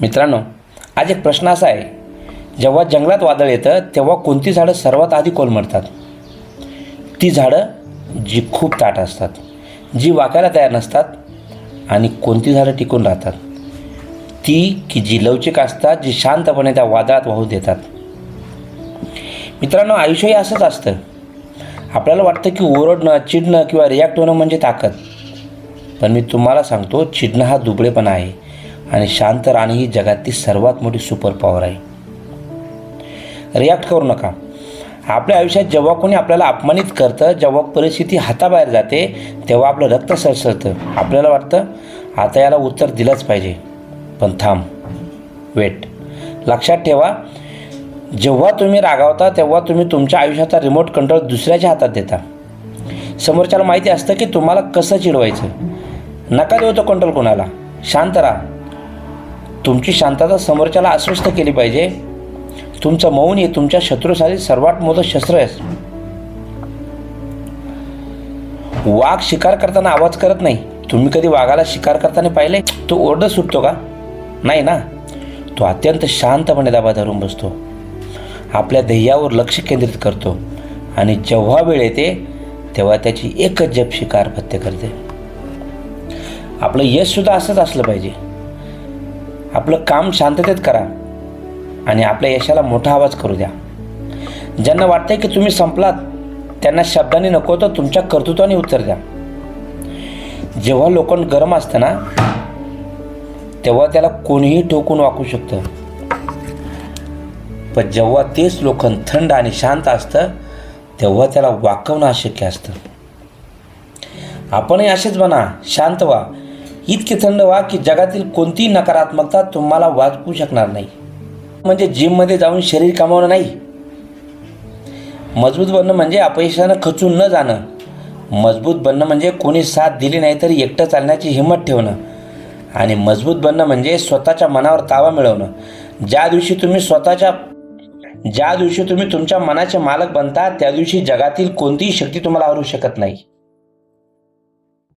मित्रांनो, आज एक प्रश्न असा आहे, जेव्हा जंगलात वादळ येतं तेव्हा कोणती झाडं सर्वात आधी कोलमडतात? ती झाडं जी खूप ताठ असतात, जी वाकायला तयार नसतात, आणि कोणती झाडं टिकून राहतात? ती की जी लवचिक असतात, जी शांतपणे त्या वादळात वाहू देतात. मित्रांनो, आयुष्यही असंच असतं. आपल्याला वाटतं की ओरडणं, चिडणं किंवा रिॲक्ट होणं म्हणजे ताकद. पण मी तुम्हाला सांगतो, चिडणं हा दुबळेपणा आहे आणि शांत राहणं ही जगातली सर्वात मोठी सुपर पॉवर आहे. रिॲक्ट करू नका. आपल्या आयुष्यात जेव्हा कोणी आपल्याला अपमानित करतं, जेव्हा परिस्थिती हाताबाहेर जाते, तेव्हा आपलं रक्त सळसळतं. आपल्याला वाटतं आता याला उत्तर दिलंच पाहिजे. पण थांब, वेट. लक्षात ठेवा, जेव्हा तुम्ही रागावता तेव्हा तुम्ही तुमच्या आयुष्याचा रिमोट कंट्रोल दुसऱ्याच्या हातात देता. समोरच्याला माहिती असतं की तुम्हाला कसं चिडवायचं. नका देऊ तो कंट्रोल कोणाला. शांत राहा. तुमची शांतता समोरच्याला अस्वस्थ केली पाहिजे. तुमचं मौन हे तुमच्या शत्रूसाठी सर्वात मोठं शस्त्र आहे. वाघ शिकार करताना आवाज करत नाही. तुम्ही कधी वाघाला शिकार करताना पाहिले? तो ओरडत सुटतो का? नाही ना. तो अत्यंत शांतपणे दाबा धरून बसतो, आपल्या ध्येयावर लक्ष केंद्रित करतो, आणि जेव्हा वेळ येते तेव्हा त्याची एकच जप शिकार फत्ते करते. आपलं यशसुद्धा असंच असलं पाहिजे. आपलं काम शांततेत करा आणि आपल्या यशाला मोठा आवाज करू द्या. ज्यांना वाटतंय की तुम्ही संपलात, त्यांना शब्दांनी नको तर तुमच्या कर्तृत्वाने उत्तर द्या. जेव्हा लोखंड गरम असतं ना, तेव्हा त्याला कोणीही ठोकून वाकू शकतं. पण जेव्हा तेच लोखंड थंड आणि शांत असतं, तेव्हा त्याला वाकवणं अशक्य असतं. आपणही असेच बना. शांत व्हा. इतके थंड व्हा की जगातील कोणतीही नकारात्मकता तुम्हाला वाचवू शकणार नाही. म्हणजे जिममध्ये जाऊन शरीर कमावणं नाही. मजबूत बनणं म्हणजे अपयशानं खचून न जाणं. मजबूत बनणं म्हणजे कोणी साथ दिली नाही तरी एकटं चालण्याची हिंमत ठेवणं. आणि मजबूत बनणं म्हणजे स्वतःच्या मनावर ताबा मिळवणं. ज्या दिवशी तुम्ही तुमच्या मनाचे मालक बनता, त्या दिवशी जगातील कोणतीही शक्ती तुम्हाला हरवू शकत नाही.